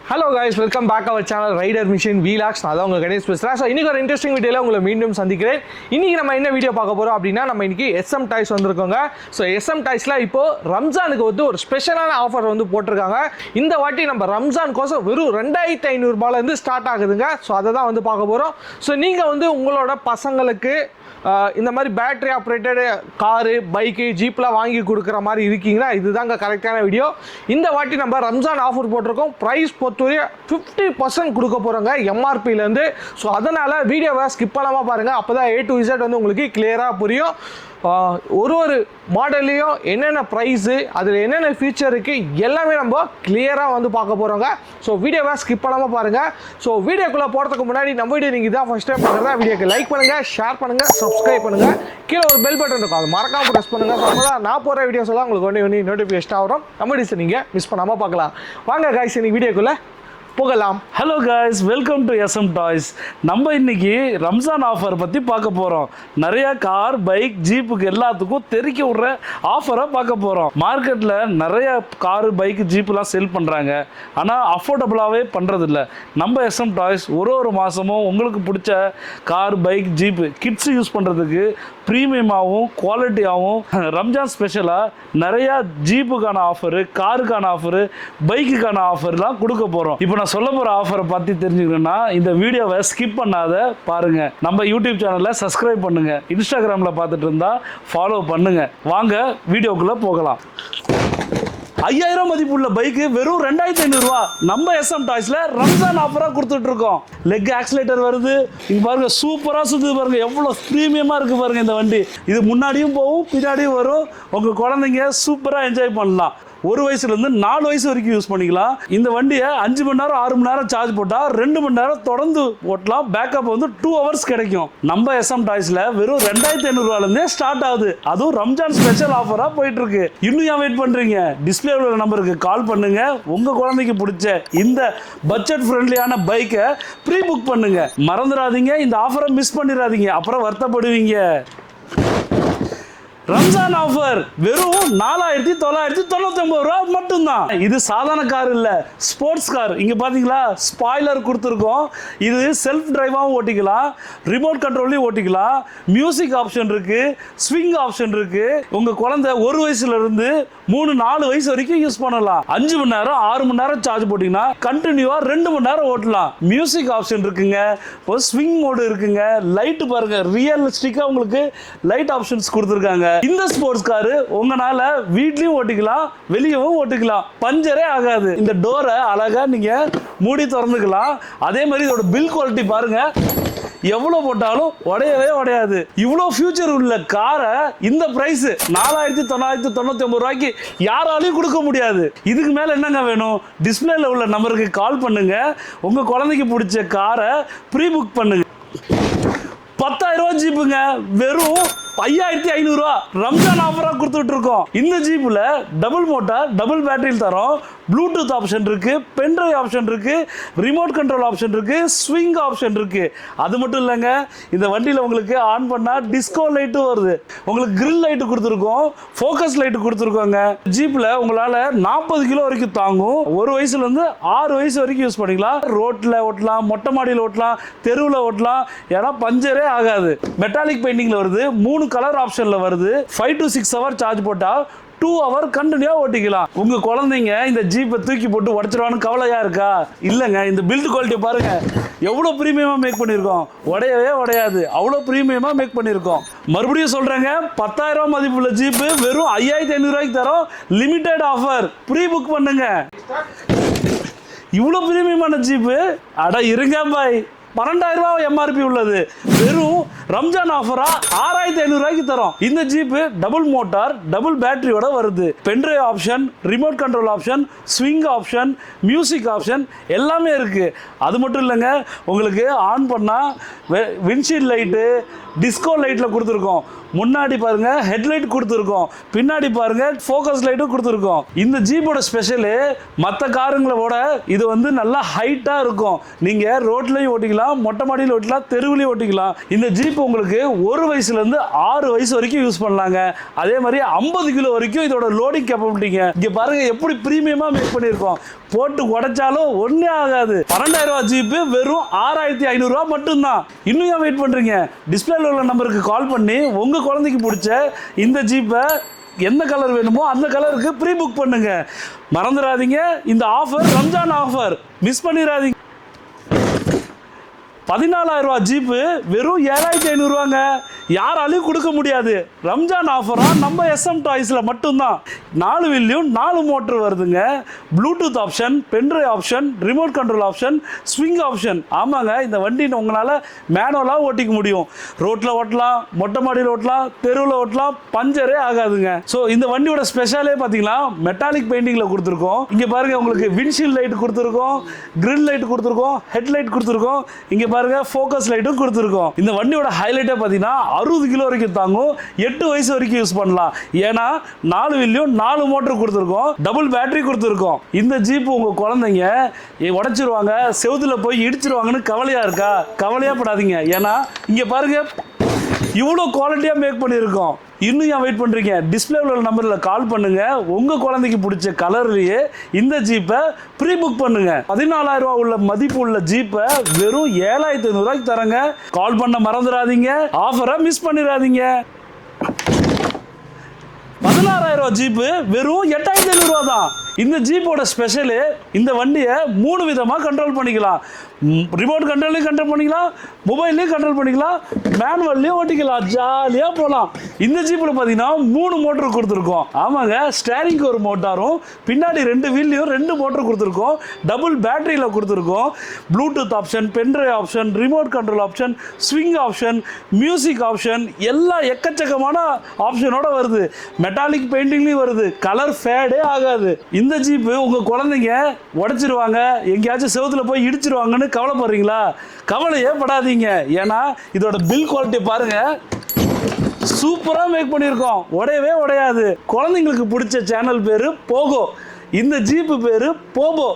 Hello guys, welcome back our channel Rider Mission Vlogs. நான் தான் உங்க கணேஷ் பேசுறேன். ஸோ இன்னைக்கு ஒரு இன்ட்ரெஸ்டிங் வீடியோல உங்களை மீண்டும் சந்திக்கிறேன். இன்னைக்கு நம்ம என்ன வீடியோ பார்க்க போறோம் அப்படின்னா நம்ம இன்னைக்கு SM டாய்ஸ் வந்திருக்கோங்க. ஸோ SM டாய்ஸ்ல இப்போ ரம்ஜானுக்கு வந்து ஒரு ஸ்பெஷலான ஆஃபர் வந்து போட்டிருக்காங்க. இந்த வாட்டி நம்ம ரம்ஜான் கோசம் வெறும் 2500 ரூபாயில இருந்து ஸ்டார்ட் ஆகுதுங்க. ஸோ அதை தான் வந்து பார்க்க போறோம். ஸோ நீங்க வந்து உங்களோட பசங்களுக்கு இந்த மாதிரி பேட்டரி ஆப்ரேட்டட் காரு பைக்கு ஜீப்லாம் வாங்கி கொடுக்குற மாதிரி இருக்கீங்கன்னா இதுதாங்க கரெக்டான வீடியோ. இந்த வாட்டி நம்ம ரம்ஜான் ஆஃபர் போட்டிருக்கோம். ப்ரைஸ் பொறுத்தவரை 50% கொடுக்க போகிறோங்க எம்ஆர்பிலேருந்து. ஸோ அதனால் வீடியோவை ஸ்கிப் பண்ணாமல் பாருங்கள். அப்போ தான் A to Z வந்து உங்களுக்கு கிளியராக புரியும். ஒரு மாடல்லையும் என்னென்ன ப்ரைஸு அதில் என்னென்ன ஃபீச்சர் இருக்குது எல்லாமே நம்ம கிளியராக வந்து பார்க்க போகிறோங்க. ஸோ வீடியோவை ஸ்கிப் பண்ணாமல் பாருங்கள். ஸோ வீடியோக்குள்ளே போகிறதுக்கு முன்னாடி நம்ம வீடியோ நீங்கள் தான் ஃபஸ்ட் டைம் பார்க்குறதா வீடியோக்கு லைக் பண்ணுங்கள், ஷேர் பண்ணுங்கள், சப்ஸ்கிரைப் பண்ணுங்கள். கீழே ஒரு பெல் பட்டன் இருக்கும், அது மறக்காமல் ப்ரெஸ் பண்ணுங்கள். ஸோ அப்போ தான் நான் போகிற வீடியோஸ் எல்லாம் உங்களுக்கு ஒன்று நோட்டிஃபிகேஷன் வரும். நம்ம டிஸ் நீங்கள் மிஸ் பண்ணாமல் பார்க்கலாம். வாங்க காய்ஸ், இன்னைக்கு வீடியோக்குள்ளே போகலாம். Hello guys, welcome to SM toys. நம்ம இன்னைக்கு ரம்ஜான் ஆஃபர் பற்றி பார்க்க போகிறோம். நிறைய கார் பைக் ஜீப்புக்கு எல்லாத்துக்கும் தெறிக்க விட்ற ஆஃபரை பார்க்க போகிறோம். மார்க்கெட்டில் நிறைய காரு பைக்கு ஜீப்புலாம் செல் பண்ணுறாங்க, ஆனால் அஃபோர்டபுளாகவே பண்ணுறதில்ல. நம்ம SM டாய்ஸ் ஒரு மாதமும் உங்களுக்கு பிடிச்ச car bike jeep kids use பண்ணுறதுக்கு ப்ரீமியமாகவும் குவாலிட்டியாகவும் ரம்ஜான் ஸ்பெஷலாக நிறையா ஜீப்புக்கான ஆஃபரு, காருக்கான ஆஃபரு, பைக்குக்கான ஆஃபர்லாம் கொடுக்க போகிறோம். இப்போ நான் சொல்ல போகிற ஆஃபரை பற்றி தெரிஞ்சுக்கணுன்னா இந்த வீடியோவை ஸ்கிப் பண்ணாத பாருங்கள். நம்ம யூடியூப் சேனலில் சப்ஸ்கிரைப் பண்ணுங்கள், இன்ஸ்டாகிராமில் பார்த்துட்டு இருந்தால் ஃபாலோ பண்ணுங்கள். வாங்க வீடியோக்குள்ளே போகலாம். 5000 மதிப்புள்ள பைக்கு வெறும் 2500 ரூபா நம்ம SM டாய்ஸ்ல ரம்ஜான் ஆஃபரா கொடுத்துட்டு இருக்கோம். லெக் ஆக்சிலேட்டர் வருது, இங்க பாருங்க சூப்பரா சுத்துது பாருங்க, எவ்வளவு பிரீமியமா இருக்கு பாருங்க இந்த வண்டி. இது முன்னாடியும் போகும் பின்னாடியும் வரும். உங்க குழந்தைங்க சூப்பரா என்ஜாய் பண்ணலாம். 1 வயசுலேருந்து 4 வயசு வரைக்கும் யூஸ் பண்ணிக்கலாம். இந்த வண்டியை 5 மணி நேரம் 6 மணி நேரம் சார்ஜ் போட்டால் 2 மணி நேரம் தொடர்ந்து ஓட்டலாம். பேக்கப் வந்து 2 hours கிடைக்கும். நம்ம SM டாய்ஸ்ல வெறும் 2500 ரூபாயிலேருந்தே ஸ்டார்ட் ஆகுது. அதுவும் ரம்ஜான் ஸ்பெஷல் ஆஃபராக போயிட்டு இருக்கு. இன்னும் ஏன் வெயிட் பண்றீங்க? டிஸ்பிளே உள்ள நம்பருக்கு கால் பண்ணுங்க. உங்க குழந்தைக்கு பிடிச்ச இந்த பட்ஜெட் ஃப்ரெண்ட்லியான பைக்கை ப்ரீ புக் பண்ணுங்க. மறந்துடாதீங்க, இந்த ஆஃபரை மிஸ் பண்ணிடாதீங்க, அப்புறம் வருத்தப்படுவீங்க. ரம்ஜான் ஆஃபர் வெறும் 4999 ரூபா மட்டும்தான். இது சாதாரண கார் இல்ல, ஸ்போர்ட்ஸ் கார். இங்க பாத்தீங்களா ஸ்பாய்லர் கொடுத்துருக்கோம். இது செல்ஃப் டிரைவாகவும் ஓட்டிக்கலாம், ரிமோட் கண்ட்ரோல்லையும் ஓட்டிக்கலாம். மியூசிக் ஆப்ஷன் இருக்கு, ஸ்விங் ஆப்ஷன் இருக்கு. உங்க குழந்தை 1 வயசுல இருந்து 3-4 வயசு வரைக்கும் யூஸ் பண்ணலாம். 5 மணி நேரம் 6 மணி நேரம் சார்ஜ் போட்டீங்கன்னா கண்டினியூவா 2 மணி நேரம் ஓட்டலாம். மியூசிக் ஆப்ஷன் இருக்குங்க, ஒரு ஸ்விங் மோடு இருக்குங்க. லைட் பாருங்க, ரியலிஸ்டிக்கா உங்களுக்கு லைட் ஆப்ஷன்ஸ் கொடுத்துருக்காங்க. இந்த ஸ்போர்ட்ஸ் காரு உங்களால வீட்லயும் ஓட்டிக்கலாம், வெளியவும் ஓட்டிக்கலாம், பஞ்சரே ஆகாது. இந்த டோரை அழகா நீங்க மூடி திறந்துக்கலாம். அதே மாதிரி இதோட பில் குவாலிட்டி பாருங்க, எவ்வளவு போட்டாலும் உடையவே உடையாது. இவ்வளவு ஃபியூச்சர் உள்ள காரை இந்த பிரைஸ் 4999 ரூபாய்க்கு யாராலையும் கொடுக்க முடியாது. இதுக்கு மேல என்னங்க வேணும்? டிஸ்பிளேல உள்ள நம்பருக்கு கால் பண்ணுங்க. உங்க குழந்தைக்கு பிடிச்ச காரை ப்ரீ புக் பண்ணுங்க. 10,000 ரூபா ஜீப்புங்க வெறும் 5500 ரூபா ரம்ஜான் ஆஃபரா கொடுத்துட்டு இருக்கோம். இந்த ஜீப்ல டபுள் மோட்டார் டபுள் பேட்டரியில் தரோம். ப்ளூடூத் ஆப்ஷன் இருக்கு, பென்ட்ரைவ் ஆப்ஷன் இருக்கு, ரிமோட் கண்ட்ரோல் ஆப்ஷன் இருக்கு, ஸ்விங் ஆப்ஷன் இருக்கு. அது மட்டும் இல்லைங்க, இந்த வண்டியில் உங்களுக்கு ஆன் பண்ணா டிஸ்கோ லைட்டும் வருது. உங்களுக்கு கிரில் லைட் கொடுத்துருக்கோம், ஃபோக்கஸ் லைட் கொடுத்துருக்கோங்க. ஜீப்ல உங்களால 40 கிலோ வரைக்கும் தாங்கும். 1 வயசுல இருந்து 6 வயசு வரைக்கும் யூஸ் பண்ணிக்கலாம். ரோட்ல ஓட்டலாம், மொட்டை மாடியில் ஓட்டலாம், தெருவில் ஓட்டலாம், ஏன்னா பஞ்சரே ஆகாது. மெட்டாலிக் பெயிண்டிங்ல வருது, 3 கலர் ஆப்ஷன்ல வருது. 5 to 6 hours சார்ஜ் போட்டா 2 hours கண்டினியூவா ஓட்டிக்கலாம். உங்க குழந்தைங்க இந்த ஜீப்பை தூக்கி போட்டு உடைச்சிருவான்னு கவலையா இருக்கா? இல்லைங்க, இந்த பில்ட் குவாலிட்டி பாருங்க, எவ்வளோ ப்ரீமியமா மேக் பண்ணியிருக்கோம். உடையவே உடையாது, அவ்வளோ ப்ரீமியமா மேக் பண்ணியிருக்கோம். மறுபடியும் சொல்றேங்க, 10,000 ரூபாய் மதிப்புள்ள ஜீப்பு வெறும் 5500 ரூபாய்க்கு தரோம். லிமிடெட் ஆஃபர், ப்ரீ புக் பண்ணுங்க. இவ்வளோ ப்ரீமியமான ஜீப்பு அட இருங்க பாய். 12,000 ரூபாய் எம்ஆர்பி உள்ளது. வெறும் ரம்ஜான் ஆஃபரா 6,500 ரூபாய்க்கு தரோம். இந்த ஜீப்பு டபுள் மோட்டார் டபுள் பேட்டரியோட வருது. Pen drive option, remote control option, swing option, music option எல்லாமே இருக்கு. அது மட்டும் இல்லைங்க, உங்களுக்கு ஆன் பண்ணா விண்ட்ஷீல்ட் லைட்டு, டிஸ்கோ லைட்டில் கொடுத்துருக்கோம். முன்னாடி பாருங்க ஹெட்லைட் கொடுத்துருக்கோம், பின்னாடி பாருங்க ஃபோக்கஸ் லைட்டும் கொடுத்துருக்கோம். இந்த ஜீப்போட ஸ்பெஷலு மற்ற காருங்களோட இது வந்து நல்லா ஹைட்டாக இருக்கும். நீங்கள் ரோட்லையும் ஓட்டிக்கலாம், ஓட்டிக்கலாம், மொட்டை மாடியில் ஓட்டிக்கலாம், தெருவிலையும் ஓட்டிக்கலாம். இந்த ஜீப் உங்களுக்கு 1 வயசுலேருந்து 6 வயசு வரைக்கும் யூஸ் பண்ணலாங்க. அதே மாதிரி 50 கிலோ வரைக்கும் இதோட லோடிங் கேப்பபிலிட்டிங்க. இங்கே பாருங்க எப்படி ப்ரீமியமாக மேக் பண்ணியிருக்கோம். போட்டு உடைச்சாலும் ஒன்றே ஆகாது. 12,000 ரூபா ஜீப்பு வெறும் 6,500 ரூபா மட்டும்தான். இன்னும் ஏன் வெயிட் பண்ணுறீங்க? டிஸ்பிளேல உள்ள நம்பருக்கு கால் பண்ணி உங்கள் குழந்தைக்கு பிடிச்ச இந்த ஜீப்பை எந்த கலர் வேணுமோ அந்த கலருக்கு ப்ரீ புக் பண்ணுங்க. மறந்துடாதீங்க, இந்த ஆஃபர் ரம்ஜான் ஆஃபர், மிஸ் பண்ணிடாதீங்க. 14,000 ரூபா ஜீப்பு வெறும் 7,500 ரூபாங்க. யாராலையும் கொடுக்க முடியாது. ரம்ஜான் ஆஃபரா நம்ம SM டாய்ஸில் மட்டும்தான். 4 வீல்லையும் 4 மோட்டர் வருதுங்க. Bluetooth option, pen drive option, remote control option, swing option. ஆமாங்க, இந்த வண்டி உங்களால் மேனுவலாக ஓட்டிக்க முடியும். ரோட்டில் ஓட்டலாம், மொட்டை மாடியில் ஓட்டலாம், தெருவில் ஓட்டலாம், பஞ்சரே ஆகாதுங்க. ஸோ இந்த வண்டியோட ஸ்பெஷலே பார்த்தீங்கன்னா மெட்டாலிக் பெயிண்டிங்கில் கொடுத்துருக்கோம். இங்கே பாருங்கள், உங்களுக்கு விண்ட்ஷீல்ட் லைட் கொடுத்துருக்கோம், கிரில் லைட் கொடுத்துருக்கோம், ஹெட்லைட் கொடுத்துருக்கோம். இங்கே பாருங்க, ஃபோக்கஸ் லைட்டும் கொடுத்துருக்கோம். இந்த வண்டியோட ஹைலைட்டே பார்த்தீங்கன்னா 60 கிலோ வரைக்கும் தாங்கும், 8 வயசு வரைக்கும் யூஸ் பண்ணலாம். ஏன்னா 4 வீல்லையும் 4 மோட்டர் கொடுத்துருக்கோம், டபுள் பேட்டரி கொடுத்துருக்கோம். இந்த ஜீப் உங்க குழந்தைங்க உடைச்சிருவாங்க, செவுத்துல போய் இடிச்சிருவாங்கன்னு கவலையா இருக்கா? கவலையா படாதீங்க. ஏன்னா இங்க பாருங்க, இவ்வளோ குவாலிட்டியா மேக் பண்ணியிருக்கோம். இன்னும் ஏன் வெயிட் பண்ணுறீங்க? டிஸ்பிளே உள்ள நம்பரில் கால் பண்ணுங்க. உங்கள் குழந்தைக்கு பிடிச்ச கலர்லேயே இந்த ஜீப்பை ப்ரீ புக் பண்ணுங்க. 14,000 ரூபா உள்ள மதிப்பு உள்ள ஜீப்பை வெறும் 7,500 ரூபாய்க்கு தரங்க. கால் பண்ண மறந்துடாதீங்க, ஆஃபரை மிஸ் பண்ணிடாதீங்க. 16,000 ரூபா ஜீப்பு வெறும் 8,500 ரூபா தான். இந்த ஜீப்போட ஸ்பெஷலு, இந்த வண்டியை 3 விதமாக கண்ட்ரோல் பண்ணிக்கலாம். ரிமோட் கண்ட்ரோல்லையும் கண்ட்ரோல் பண்ணிக்கலாம், மொபைல்லையும் கண்ட்ரோல் பண்ணிக்கலாம், மேனுவல்லையும் ஓட்டிக்கலாம், ஜாலியாக போகலாம். இந்த ஜீப்பில் பார்த்தீங்கன்னா 3 மோட்டர் கொடுத்துருக்கோம். ஆமாங்க, ஸ்டேரிங்க்கு ஒரு மோட்டாரும் பின்னாடி 2 வீல்லையும் 2 மோட்டர் கொடுத்துருக்கோம், டபுள் பேட்டரியில் கொடுத்துருக்கோம். Bluetooth option, pen drive option, remote control option, swing option, music option, எல்லாம் எக்கச்சக்கமான ஆப்ஷனோட வருது. மெட்டாலிக் பெயிண்டிங்லேயும் வருது, கலர் ஃபேடே ஆகாது. இந்த ஜீப்பு உங்கள் குழந்தைங்க உடைச்சிருவாங்க, எங்கேயாச்சும் செவுத்துல போய் இடிச்சிருவாங்கன்னு கவலைப்படுறீங்களா? கவலையே படாதீங்க. ஏன்னா இதோட பில் குவாலிட்டி பாருங்க, சூப்பராக மேக் பண்ணியிருக்கோம், உடையவே உடையாது. குழந்தைங்களுக்கு பிடிச்ச சேனல் பேர் போகோ, இந்த ஜீப்பு பேர் போபோ.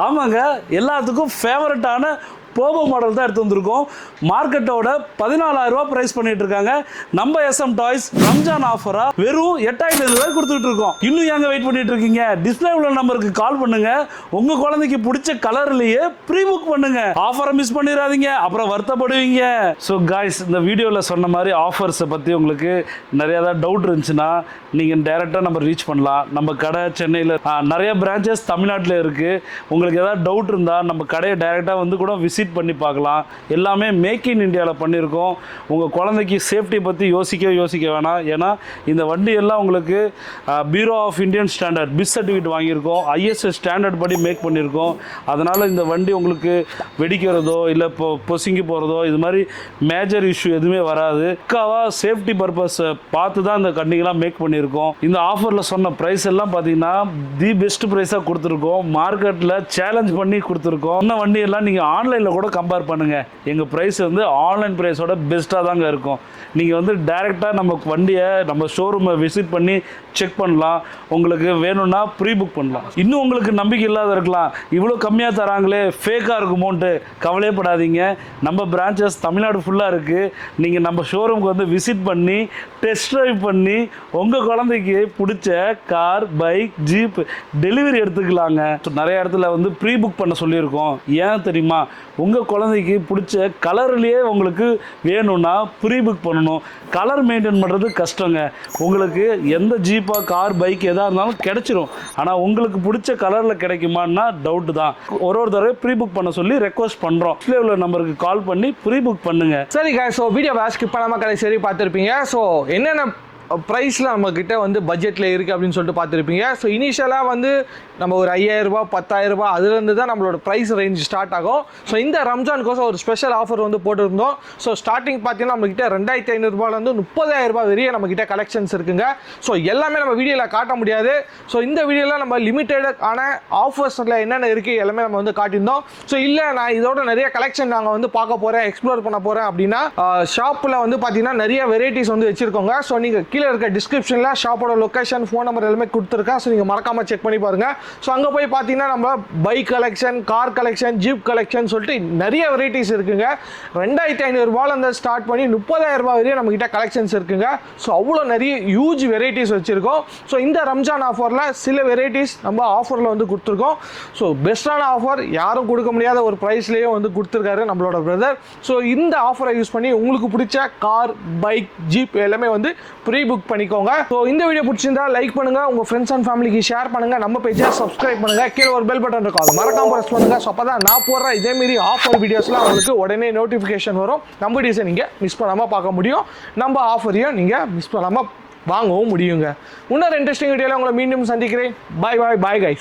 ஆமாங்க, எல்லாத்துக்கும் ஃபேவரட்டான போபோ மாடல் தான் எடுத்து வந்திருக்கோம். மார்க்கெட்டோட 14,000 ரூபா பிரைஸ் பண்ணிட்டு இருக்காங்க. நம்ம SM டாய்ஸ் ரம்ஜான் ஆஃபரா வெறும் 8,500 ரூபாய் கொடுத்துட்டு இருக்கோம். இன்னும் ஏங்க வெயிட் பண்ணிட்டு இருக்கீங்க? டிஸ்பிளே உள்ள நம்பருக்கு கால் பண்ணுங்க. உங்க குழந்தைக்கு பிடிச்ச கலர்லயே ப்ரீ புக் பண்ணுங்க. ஆஃபரை மிஸ் பண்ணிடாதீங்க, அப்புறம் வருத்தப்படுவீங்க. ஸோ காய்ஸ், இந்த வீடியோவில் சொன்ன மாதிரி ஆஃபர்ஸை பற்றி உங்களுக்கு நிறைய ஏதாவது டவுட் இருந்துச்சுன்னா நீங்கள் டைரெக்டாக நம்ம ரீச் பண்ணலாம். நம்ம கடை சென்னையில் நிறைய பிரான்ச்சஸ் தமிழ்நாட்டில் இருக்குது. உங்களுக்கு ஏதாவது டவுட் இருந்தால் நம்ம கடையை டைரெக்டாக வந்து கூட விசிட் பண்ணி பார்க்கலாம். எல்லாமே மேக் இன் இந்தியாவில் பண்ணியிருக்கோம். உங்கள் குழந்தைக்கு சேஃப்டி பற்றி யோசிக்க வேணாம். ஏன்னா இந்த வண்டி எல்லாம் உங்களுக்கு பியூரோ ஆஃப் இந்தியன் ஸ்டாண்டர்ட் பிஸ் சர்டிஃபிகேட் வாங்கியிருக்கோம், ISS ஸ்டாண்டர்ட் படி மேக் பண்ணியிருக்கோம். அதனால் இந்த வண்டி உங்களுக்கு வெடிக்கிறதோ இல்லை பொசுங்கி போகிறதோ இது மாதிரி மேஜர் இஷ்யூ எதுவுமே வராது. பக்காவாக சேஃப்டி பர்பஸ் பார்த்து தான் இந்த வண்டிகள்லாம் மேக் பண்ணியிருக்கோம். இந்த ஆஃபரில் சொன்ன ப்ரைஸ் எல்லாம் பார்த்தீங்கன்னா தி பெஸ்ட் ப்ரைஸாக கொடுத்துருக்கோம். மார்க்கெட்டில் சேலஞ்ச் பண்ணி கொடுத்துருக்கோம். இந்த வண்டியெல்லாம் நீங்கள் ஆன்லைனில் கூட கம்பேர் பண்ணுங்கள். எங்கள் ப்ரைஸ் வந்து ஆன்லைன் ப்ரைஸோட பெஸ்ட்டாக தாங்க இருக்கும். நீங்கள் வந்து டைரெக்டாக நம்ம வண்டியை நம்ம ஷோரூமை விசிட் பண்ணி செக் பண்ணலாம். உங்களுக்கு வேணும்னா ப்ரீ புக் பண்ணலாம். இன்னும் உங்களுக்கு நம்பிக்கை இல்லாத இருக்கலாம், இவ்வளோ கம்மியாக தராங்களே ஃபேக்காக இருக்குமோன்ட்டு கவலையப்படாதீங்க. நம்ம பிரான்ச்சஸ் தமிழ்நாடு ஃபுல்லாக இருக்குது. நீங்கள் நம்ம ஷோரூமுக்கு வந்து விசிட் பண்ணி டெஸ்ட் ட்ரைவ் பண்ணி உங்கள் குழந்தைக்கு பிடிச்ச கார், பைக், ஜீப் டெலிவரி எடுத்துக்கலாங்க. நிறைய இடத்துல வந்து ப்ரீ புக் பண்ண சொல்லியிருக்கோம். ஏன் தெரியுமா? உங்கள் குழந்தைக்கு பிடிச்ச கலர்லேயே உங்களுக்கு வேணும்னா ப்ரீ புக் பண்ணணும். கலர் மெயின்டைன் பண்ணுறது கஷ்டங்க. உங்களுக்கு எந்த ஜீப்பா, கார், பைக் எதாக இருந்தாலும் கிடைச்சிரும். ஆனால் உங்களுக்கு பிடிச்ச கலரில் கிடைக்குமான்னா டவுட்டு தான். ஒரு தடவை ப்ரீ புக் பண்ண சொல்லி ரெக்வஸ்ட் பண்ணுறோம். உள்ள நம்பருக்கு கால் பண்ணி ப்ரீ புக் பண்ணுங்க. சரி guys, ஸோ வீடியோ ஸ்கிப் பண்ணாமல் கடைசி வரை பார்த்துருப்பீங்க. ஸோ என்னென்ன ப்ரைஸில் நம்மக்கிட்ட வந்து பட்ஜெட்டில் இருக்குது அப்படின்னு சொல்லிட்டு பார்த்துருப்பீங்க. ஸோ இனிஷியலாக வந்து நம்ம ஒரு 5,000 ரூபா 10,000 ரூபா அதுலேருந்து தான் நம்மளோட ப்ரைஸ் ரேஞ்ச் ஸ்டார்ட் ஆகும். ஸோ இந்த ரம்ஜானுக்கோசம் ஒரு ஸ்பெஷல் ஆஃபர் வந்து போட்டிருந்தோம். ஸோ ஸ்டார்டிங் பார்த்தீங்கன்னா நம்மக்கிட்ட 2,500 ரூபாயிலேருந்து 30,000 ரூபாய் வரைய நம்மக்கிட்ட கலெக்ஷன்ஸ் இருக்குங்க. ஸோ எல்லாமே நம்ம வீடியோவில் காட்ட முடியாது. ஸோ இந்த வீடியோவில் நம்ம லிமிட்டடான ஆஃபர்ஸில் என்னென்ன இருக்குது எல்லாமே நம்ம வந்து காட்டியிருந்தோம். ஸோ இல்லை நான் இதோட நிறைய கலெக்ஷன் நாங்கள் வந்து பார்க்க போகிறேன், எக்ஸ்ப்ளோர் பண்ண போகிறேன் அப்படின்னா ஷாப்பில் வந்து பார்த்தீங்கன்னா நிறைய வெரைட்டிஸ் வந்து வச்சுருக்கோங்க. ஸோ நீங்கள் கீழே இருக்க டிஸ்கிரிப்ஷனில் ஷாப்போட லொக்கேஷன் ஃபோன் நம்பர் எல்லாமே கொடுத்துருக்கேன். ஸோ நீங்கள் மறக்காமல் செக் பண்ணி பாருங்கள். ஸோ அங்கே போய் பார்த்தீங்கன்னா நம்ம bike collection, car collection, jeep collection சொல்லிட்டு நிறைய வெரைட்டிஸ் இருக்குங்க. 2500 ரூபாயிலேருந்து ஸ்டார்ட் பண்ணி 30,000 ரூபாய் வரையும் நம்மகிட்ட கலெக்ஷன்ஸ் இருக்குங்க. ஸோ அவ்வளோ நிறைய ஹியூஜ் வெரைட்டிஸ் வச்சுருக்கோம். ஸோ இந்த ரம்ஜான் ஆஃபரில் சில வெரைட்டிஸ் நம்ம ஆஃபரில் வந்து கொடுத்துருக்கோம். ஸோ பெஸ்ட்டான ஆஃபர், யாரும் கொடுக்க முடியாத ஒரு ப்ரைஸ்லேயே வந்து கொடுத்துருக்காரு நம்மளோட பிரதர். ஸோ இந்த ஆஃபரை யூஸ் பண்ணி உங்களுக்கு பிடிச்ச கார், பைக், ஜீப் எல்லாமே வந்து ப்ரீ புக் பண்ணிக்கோங்க. ஸோ இந்த வீடியோ பிடிச்சிருந்தா லைக் பண்ணுங்கள், உங்கள் ஃப்ரெண்ட்ஸ் அண்ட் ஃபேமிலிக்கு ஷேர் பண்ணுங்கள், நம்ம பேஜை சப்ஸ்கிரைப் பண்ணுங்கள், கீழே ஒரு பெல் பட்டன் இருக்கும், அது மறக்காம ப்ரெஸ் பண்ணுங்கள். ஸோ அப்போ தான் நான் போடுற இதேமாரி ஆஃபர் வீடியோஸ்லாம் உங்களுக்கு உடனே நோட்டிஃபிகேஷன் வரும். நம்ம டிசைன் நீங்கள் மிஸ் பண்ணாமல் பார்க்க முடியும், நம்ம ஆஃபரையும் நீங்கள் மிஸ் பண்ணாமல் வாங்கவும் முடியுங்க. இன்னொரு இன்ட்ரெஸ்டிங் வீடியோவில் உங்களை மீண்டும் சந்திக்கிறேன். பாய் பாய் பாய் கைஸ்.